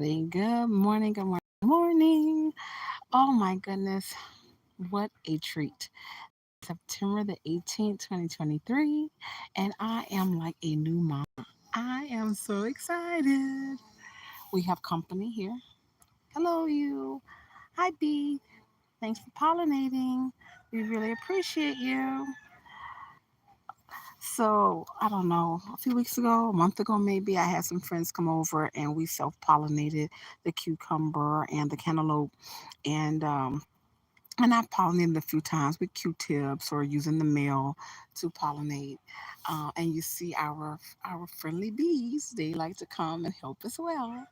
Good morning, good morning, good morning. Oh my goodness, what a treat. September the 18th, 2023, and I am like a new mom. I am so excited. We have company here. Hello, you. Hi, B. Thanks for pollinating. We really appreciate you. So, I don't know, a few weeks ago, a month ago maybe, I had some friends come over and we self pollinated the cucumber and the cantaloupe. And I've pollinated a few times with Q-tips or using the mail to pollinate. And you see our friendly bees; they like to come and help as well.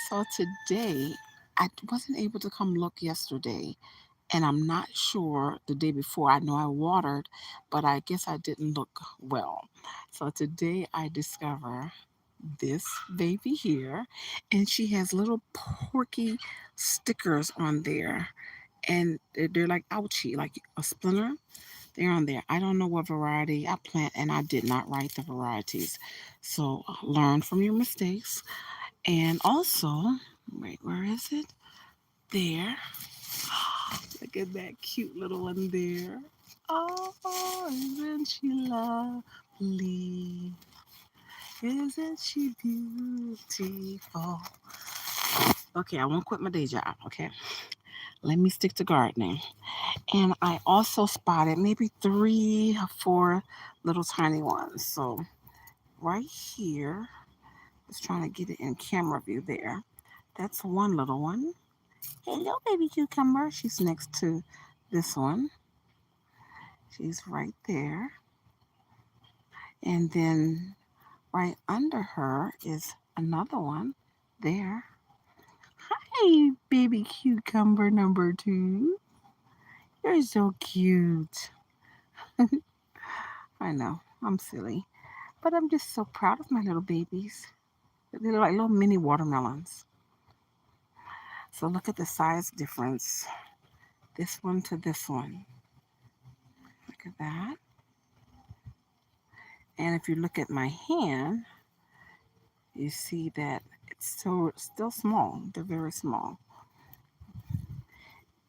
So today, I wasn't able to come look yesterday, and I'm not sure the day before. I know I watered, but I guess I didn't look well. So today, I discover this baby here, and she has little porky stickers on there, and they're like ouchie, like a splinter. They're on there. I don't know what variety I plant, and I did not write the varieties. So learn from your mistakes. And also, wait, where is it? There. Look at that cute little one there. Oh, isn't she lovely? Isn't she beautiful? Okay, I won't quit my day job. Okay, let me stick to gardening. And I also spotted maybe three or four little tiny ones. So right here, just trying to get it in camera view there. That's one little one. Hello, baby cucumber. She's next to this one. She's right there. And then right under her is another one there. Hey, baby cucumber number two. You're so cute. I know, I'm silly. But I'm just so proud of my little babies. They're like little mini watermelons. So look at the size difference. This one to this one. Look at that. And if you look at my hand, you see that it's still small. They're very small.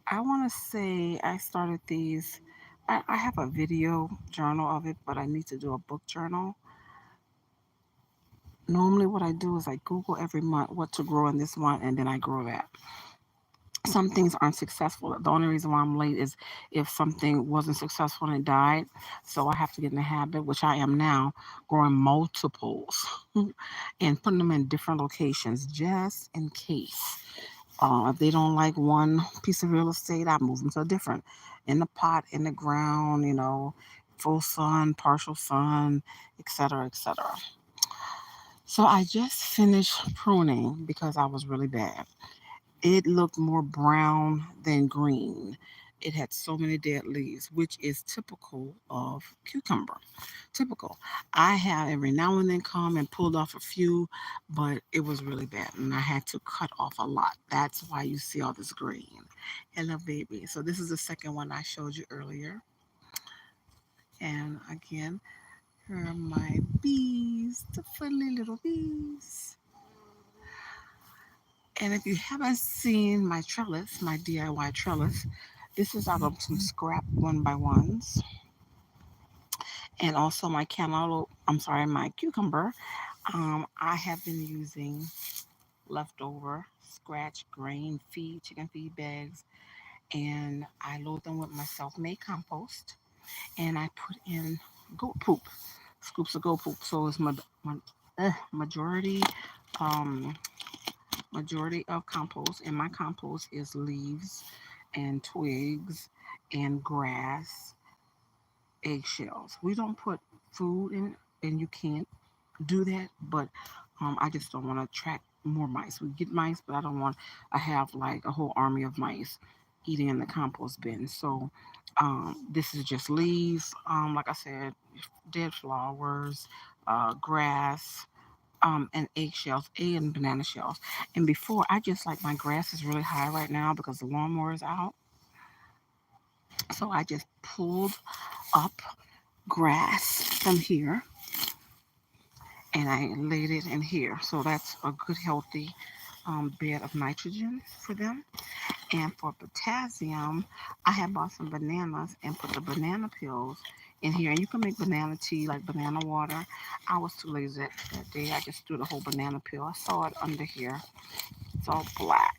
I want to say I started these. I have a video journal of it, but I need to do a book journal. Normally, what I do is I Google every month what to grow in this month, and then I grow that. Some things aren't successful. The only reason why I'm late is if something wasn't successful and it died. So I have to get in the habit, which I am now, growing multiples and putting them in different locations just in case. If they don't like one piece of real estate, I move them to a different. In the pot, in the ground, full sun, partial sun, etc., etc. So I just finished pruning because I was really bad. It looked more brown than green. It had so many dead leaves, which is typical of cucumber. Typical. I have every now and then come and pulled off a few, but it was really bad, and I had to cut off a lot. That's why you see all this green. Hello, baby. So this is the second one I showed you earlier, and again, here are my bees, the friendly little bees. And if you haven't seen my trellis, my DIY trellis, this is out of some scrap one by ones. And also my cantaloupe, I'm sorry, my cucumber. I have been using leftover scratch grain feed, chicken feed bags, and I load them with my self-made compost. And I put in goat poop, scoops of goat poop. So it's majority um, majority of compost, and my compost is leaves and twigs and grass, eggshells. We don't put food in, and you can't do that, but I just don't want to attract more mice. We get mice, but I don't want to have like a whole army of mice eating in the compost bin. So this is just leaves, like I said, dead flowers, grass, and eggshells, egg and banana shells. And before, I just like my grass is really high right now because the lawnmower is out. So I just pulled up grass from here and I laid it in here. So that's a good, healthy bed of nitrogen for them. And for potassium, I had bought some bananas and put the banana peels in here. And you can make banana tea, like banana water. I was too lazy that day. I just threw the whole banana peel. I saw it under here. It's all black.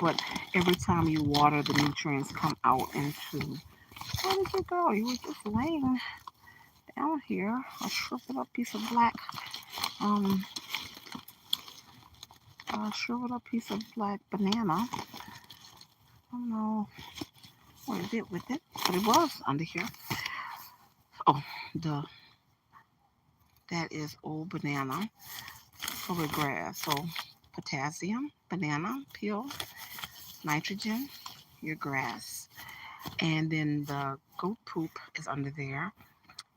But every time you water, the nutrients come out into. Where did you go? You were just laying down here. A shriveled up piece of black, um, a shriveled up piece of black banana. I don't know what it did with it, but it was under here. Oh, the that is old banana covered grass. So potassium, banana peel, nitrogen, your grass, and then the goat poop is under there,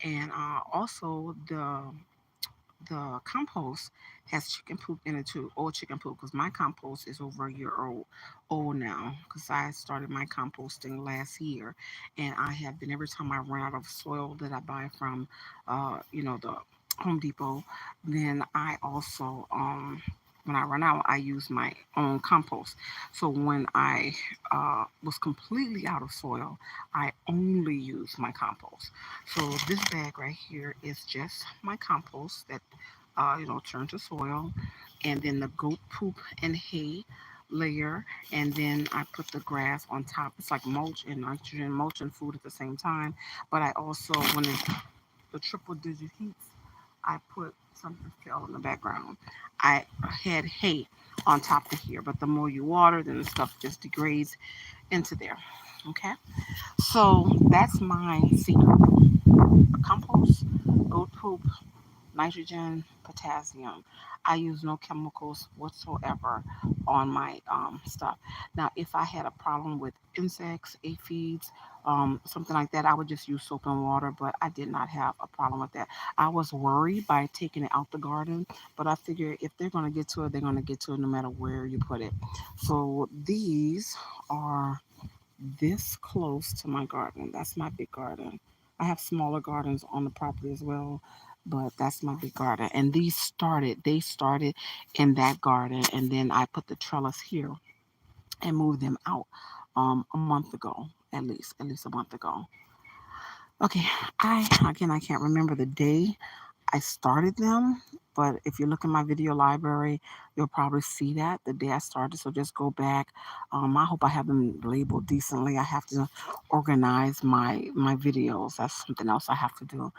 and also the compost has chicken poop in it too, old chicken poop, because my compost is over a year old now, because I started my composting last year, and I have been, every time I run out of soil that I buy from the Home Depot, then I also when I run out, I use my own compost. So when I was completely out of soil, I only use my compost. So this bag right here is just my compost that turn to soil, and then the goat poop and hay layer, and then I put the grass on top. It's like mulch and nitrogen, mulch and food at the same time. But I also, when the triple digit heats, I put something fell in the background. I had hay on top of here, but the more you water, then the stuff just degrades into there. Okay, so that's my secret: compost, goat poop, nitrogen, potassium. I use no chemicals whatsoever on my stuff. Now, if I had a problem with insects, aphids, something like that, I would just use soap and water, but I did not have a problem with that. I was worried by taking it out the garden, but I figure if they're going to get to it, they're going to get to it no matter where you put it. So these are this close to my garden. That's my big garden. I have smaller gardens on the property as well, but that's my big garden. And they started in that garden, and then I put the trellis here and moved them out a month ago, at least a month ago. Okay, I can't remember the day I started them, but if you look in my video library, you'll probably see that the day I started. So just go back. I hope I have them labeled decently. I have to organize my videos. That's something else I have to do.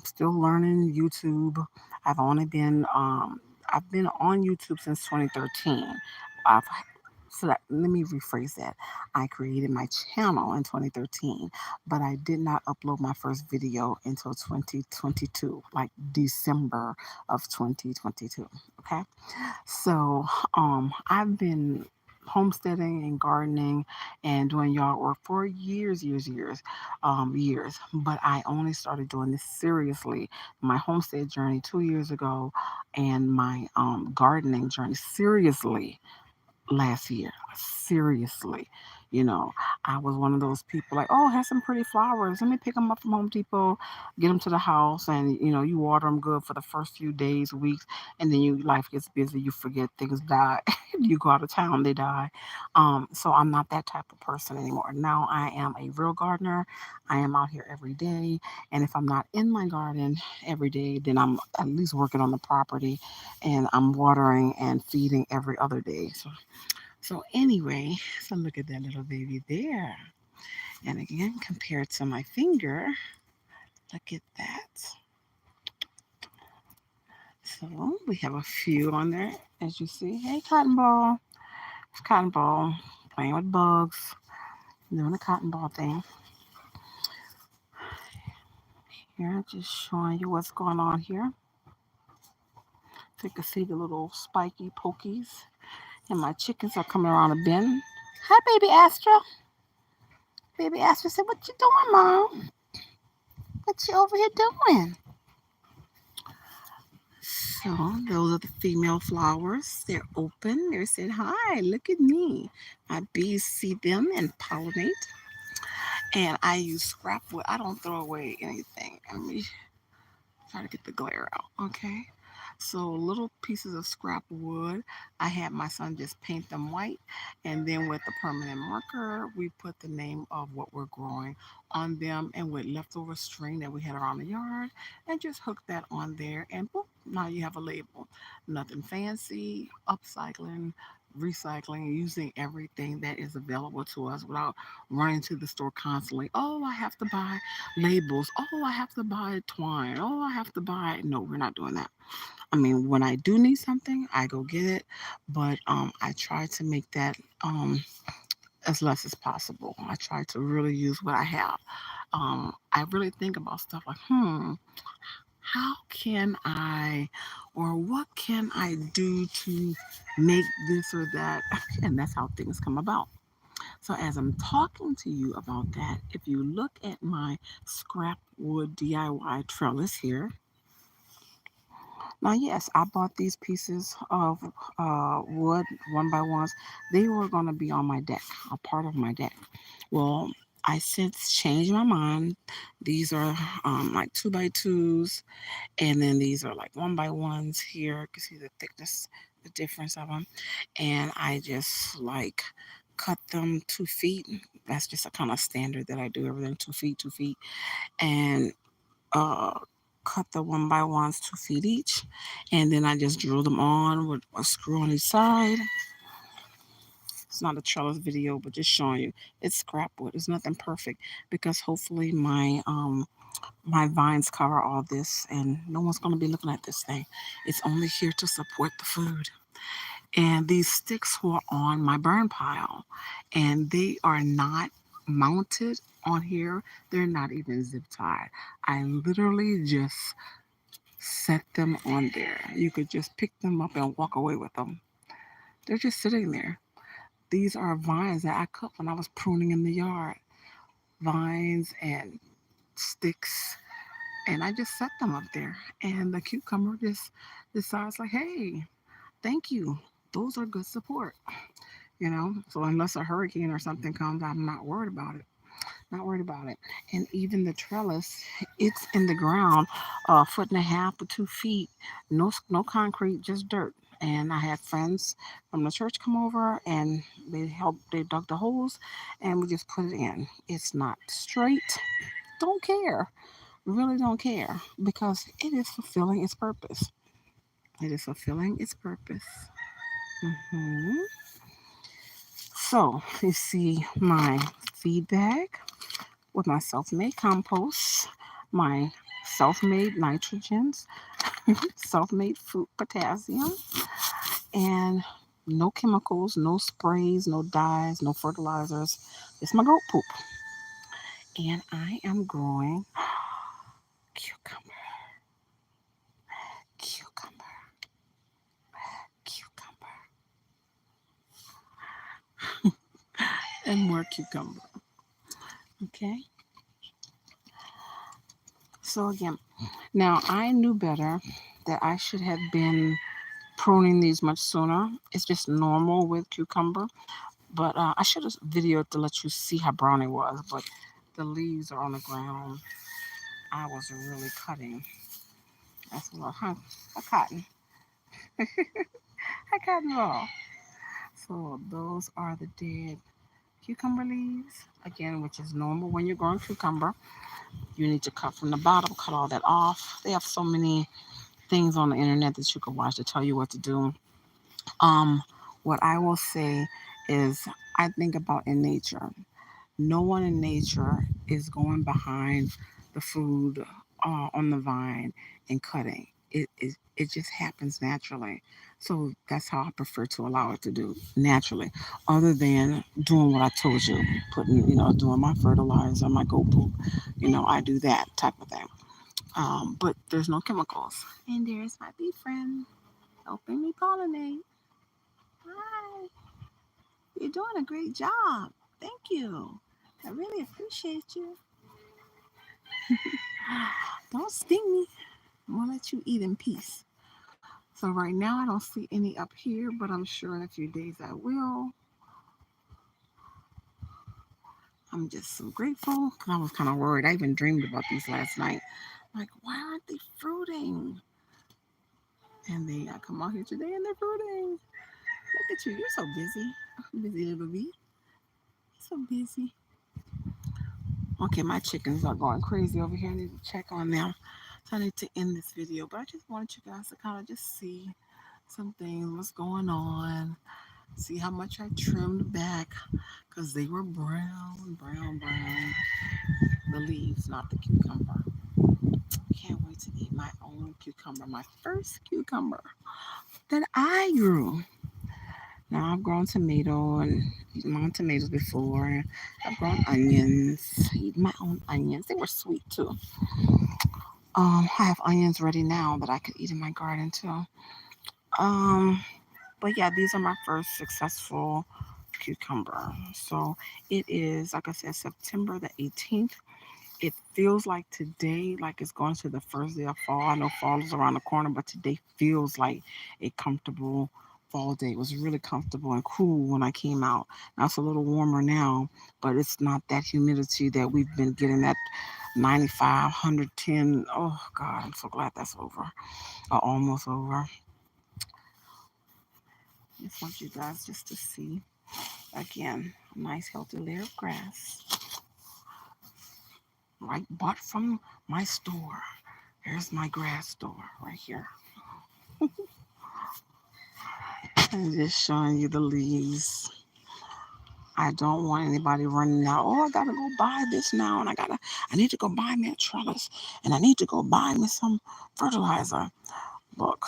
Still learning YouTube. I've only been I've been on YouTube since 2013. I've Let me rephrase that. I created my channel in 2013, but I did not upload my first video until 2022, like December of 2022. Okay. So I've been homesteading and gardening and doing yard work for years. But I only started doing this seriously, my homestead journey 2 years ago, and my gardening journey seriously last year. Seriously. You know, I was one of those people like, oh, have some pretty flowers. Let me pick them up from Home Depot, get them to the house, and you water them good for the first few days, weeks, and then life gets busy. You forget things die. You go out of town, they die. So I'm not that type of person anymore. Now I am a real gardener. I am out here every day, and if I'm not in my garden every day, then I'm at least working on the property, and I'm watering and feeding every other day. So anyway, so look at that little baby there. And again, compared to my finger, look at that. So we have a few on there, as you see. Hey, cotton ball. It's cotton ball playing with bugs, doing the cotton ball thing. Here, just showing you what's going on here. So you can see the little spiky pokies. And my chickens are coming around a bend. Hi, baby Astra. Baby Astra said, "What you doing, Mom? What you over here doing?" So those are the female flowers. They're open. They're saying, "Hi, look at me." My bees see them and pollinate. And I use scrap wood. I don't throw away anything. Let me try to get the glare out. Okay. So little pieces of scrap wood, I had my son just paint them white, and then with the permanent marker, we put the name of what we're growing on them, and with leftover string that we had around the yard, and just hook that on there, and boop, now you have a label. Nothing fancy, upcycling, recycling, using everything that is available to us without running to the store constantly. Oh, I have to buy labels. Oh, I have to buy twine. Oh, I have to buy. No, we're not doing that. I mean, when I do need something, I go get it, but I try to make that as less as possible. I try to really use what I have. I really think about stuff like, how can I, or what can I do to make this or that? And that's how things come about. So, as I'm talking to you about that, if you look at my scrap wood DIY trellis here, now, yes, I bought these pieces of wood one by ones. They were going to be on my deck, a part of my deck. Well, I since changed my mind. These are like two by twos, and then these are like one by ones here. You can see the thickness, the difference of them. And I just like cut them 2 feet. That's just a kind of standard that I do everything 2 feet, 2 feet. And uh, cut the one by ones 2 feet each, and then I just drill them on with a screw on each side. It's not a trellis video, but just showing you it's scrap wood. It's nothing perfect because hopefully my vines cover all this, and no one's going to be looking at this thing. It's only here to support the food. And these sticks were on my burn pile, and they are not mounted on here. They're not even zip tied. I literally just set them on there. You could just pick them up and walk away with them. They're just sitting there. These are vines that I cut when I was pruning in the yard. Vines and sticks. And I just set them up there. And the cucumber just decides like, hey, thank you. Those are good support. So unless a hurricane or something comes, I'm not worried about it. Not worried about it. And even the trellis, it's in the ground, a foot and a half to 2 feet. No concrete, just dirt. And I had friends from the church come over and they helped. They dug the holes, and we just put it in. It's not straight. Don't care. Really don't care because it is fulfilling its purpose. It is fulfilling its purpose. hmm So you see my feed bag with my self-made compost, my self-made nitrogens, self-made food potassium, and no chemicals, no sprays, no dyes, no fertilizers. It's my goat poop. And I am growing cucumber, cucumber, cucumber, and more cucumber. Okay. So again, now I knew better that I should have been pruning these much sooner. It's just normal with cucumber. But I should have videoed to let you see how brown it was. But the leaves are on the ground. I was really cutting. That's a lot, huh? A cotton. I cotton raw. So those are the dead cucumber leaves. Again, which is normal when you're growing cucumber. You need to cut from the bottom, cut all that off. They have so many things on the internet that you can watch to tell you what to do. Um, what I will say is I think about in nature. No one in nature is going behind the food on the vine and cutting. It just happens naturally. So that's how I prefer to allow it to do naturally, other than doing what I told you, doing my fertilizer, my goat poop. I do that type of thing. But there's no chemicals. And there's my bee friend helping me pollinate. Hi, you're doing a great job. Thank you. I really appreciate you. Don't sting me. I'm gonna let you eat in peace. So right now I don't see any up here, but I'm sure in a few days I will. I'm just so grateful because I was kind of worried. I even dreamed about these last night. Like, why aren't they fruiting? And they come out here today and they're fruiting. Look at you. You're so busy. Busy little bee. So busy. Okay, my chickens are going crazy over here. I need to check on them. So I need to end this video. But I just wanted you guys to kind of just see some things, what's going on. See how much I trimmed back because they were brown, brown, brown. The leaves, not the cucumber. Can't wait to eat my own cucumber, my first cucumber that I grew. Now I've grown tomato and eaten my own tomatoes before. I've grown onions, eaten my own onions. They were sweet too. I have onions ready now that I could eat in my garden too. Um, but yeah, these are my first successful cucumber. So it is, like I said, September the 18th. It feels like today, like it's going to the first day of fall. I know fall is around the corner, but today feels like a comfortable fall day. It was really comfortable and cool when I came out. Now it's a little warmer now, but it's not that humidity that we've been getting, that 95, 110. Oh God, I'm so glad that's over, or almost over. Just want you guys just to see again, a nice healthy layer of grass, right? Bought from my store. Here's my grass store right here. And just showing you the leaves. I don't want anybody running out. Oh, I gotta go buy this now, and I need to go buy me a trellis, and I need to go buy me some fertilizer. Look,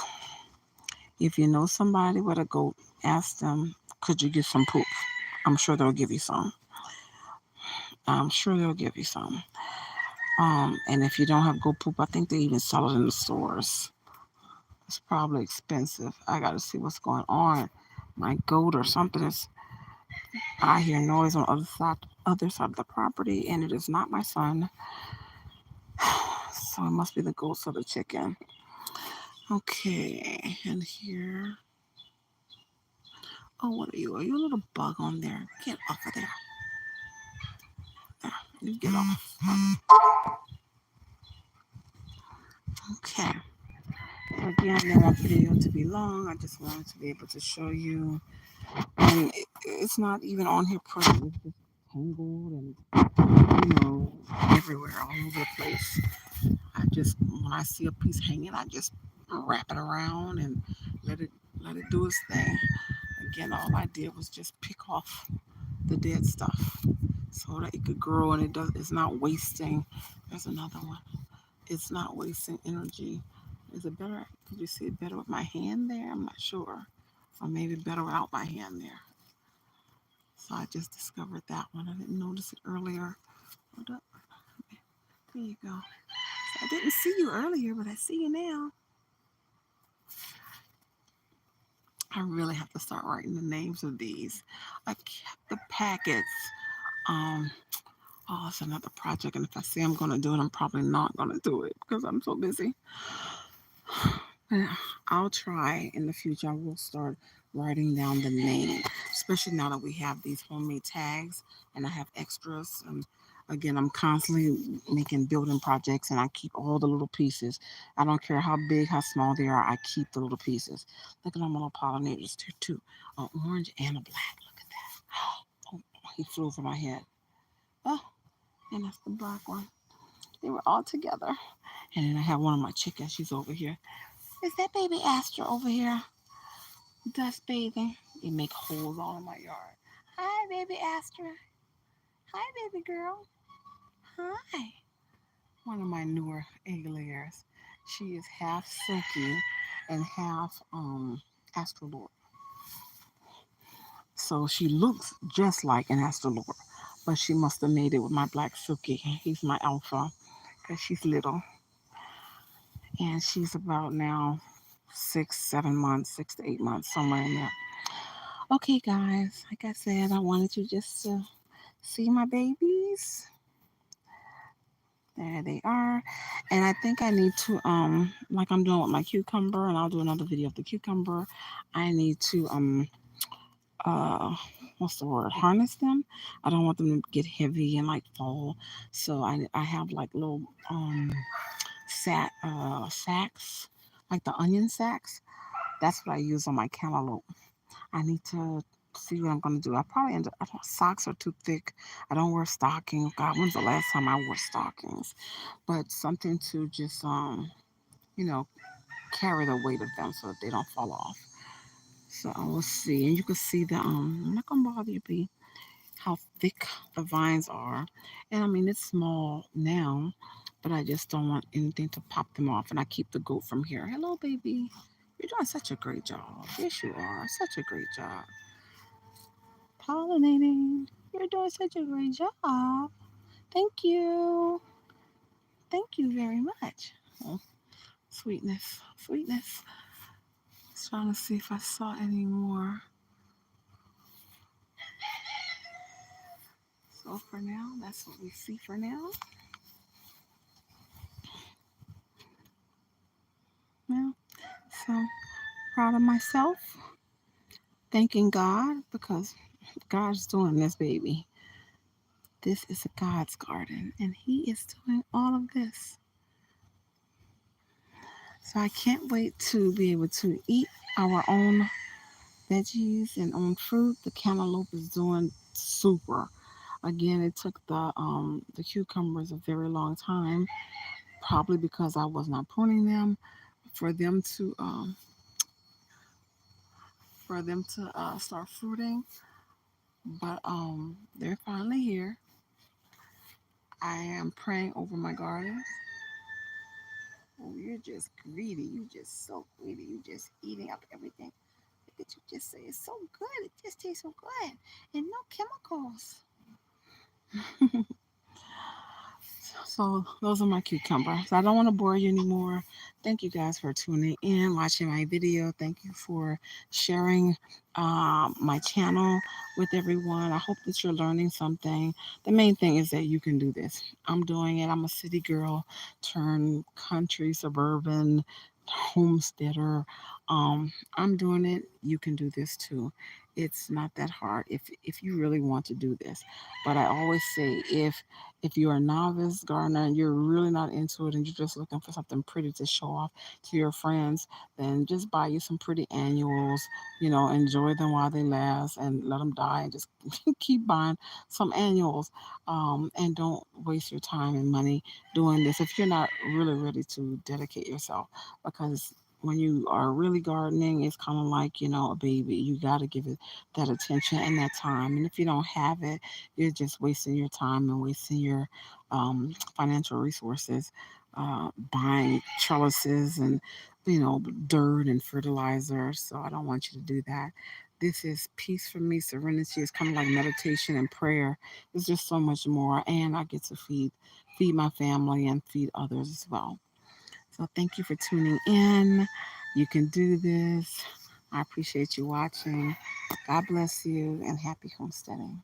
if you know somebody with a goat, ask them, could you get some poop? I'm sure they'll give you some. I'm sure they'll give you some. And if you don't have goat poop, I think they even sell it in the stores. It's probably expensive. I gotta see what's going on. My goat or something is. I hear noise on the other side of the property, and it is not my son. So it must be the goats or the chicken. Okay, and here. Oh, what are you? Are you a little bug on there? Get off of there. There, you get off. Okay. Again, I didn't want the video to be long. I just wanted to be able to show you. And it's not even on here perfect. It's just tangled and, you know, everywhere, all over the place. I just, when I see a piece hanging, I just wrap it around and let it let it do its thing. Again, all I did was just pick off the dead stuff so that it could grow and it's not wasting. There's another one. It's not wasting energy. Is it better? Could you see it better with my hand there? I'm not sure. Or maybe better without my hand there. So I just discovered that one. I didn't notice it earlier. Hold up. There you go. So I didn't see you earlier, but I see you now. I really have to start writing the names of these. I kept the packets. Um, oh, it's another project, and if I say I'm gonna do it, I'm probably not gonna do it because I'm so busy. But I'll try in the future. I will start writing down the name, especially now that we have these homemade tags and I have extras. And again, I'm constantly making building projects and I keep all the little pieces. I don't care how big, how small they are, I keep the little pieces. Look at my little pollinators here, too, an orange and a black. Look at that. Oh, he flew over my head. Oh, and that's the black one. They were all together. And then I have one of my chickens. She's over here. Is that baby Astra over here? Dust bathing. They make holes all in my yard. Hi, baby Astra. Hi, baby girl. Hi. One of my newer egg layers. She is half silky and half astrolore. So she looks just like an astrolore, but she must have made it with my black silky. He's my alpha because she's little, and she's about now 6, 7 months, 6 to 8 months, somewhere in there. Okay, guys, like I said, I wanted you just to see my babies. There they are. And I think I need to like I'm doing with my cucumber, and I'll do another video of the cucumber. I need to uh what's the word? Harness them. I don't want them to get heavy and like fall. So I have like little sacks like the onion sacks. That's what I use on my cantaloupe. I need to see what I'm gonna do. I probably end up, I don't, socks are too thick. I don't wear stockings. God, when's the last time I wore stockings? But something to just you know, carry the weight of them so that they don't fall off. So we'll see. And you can see the I'm not gonna bother you, B, how thick the vines are. And I mean it's small now, but I just don't want anything to pop them off. And I keep the goat from here. Hello, baby. You're doing such a great job. Yes, you are. Such a great job. Pollinating. You're doing such a great job. Thank you. Thank you very much. Oh, sweetness. Sweetness. Trying to see if I saw any more. So for now, that's what we see for now. Yeah. So proud of myself. Thanking God because God's doing this, baby. This is a God's garden, and He is doing all of this. So I can't wait to be able to eat our own veggies and own fruit. The cantaloupe is doing super. Again, it took the cucumbers a very long time, probably because I was not pruning them for them to start fruiting. But they're finally here. I am praying over my gardens. Oh, you're just greedy. You just so greedy. You just eating up everything. Look at you just say it's so good. It just tastes so good. And no chemicals. So those are my cucumbers. I don't want to bore you anymore. Thank you guys for tuning in, watching my video. Thank you for sharing my channel with everyone. I hope that you're learning something. The main thing is that you can do this. I'm doing it. I'm a city girl turned country, suburban, homesteader. I'm doing it. You can do this too. It's not that hard if you really want to do this. But I always say if you're a novice gardener and you're really not into it and you're just looking for something pretty to show off to your friends, then just buy you some pretty annuals, enjoy them while they last and let them die and just keep buying some annuals. And don't waste your time and money doing this if you're not really ready to dedicate yourself because when you are really gardening, it's kind of like, a baby. You got to give it that attention and that time. And if you don't have it, you're just wasting your time and wasting your financial resources buying trellises and dirt and fertilizer. So I don't want you to do that. This is peace for me. Serenity is kind of like meditation and prayer. It's just so much more, and I get to feed my family and feed others as well. So thank you for tuning in. You can do this. I appreciate you watching. God bless you and happy homesteading.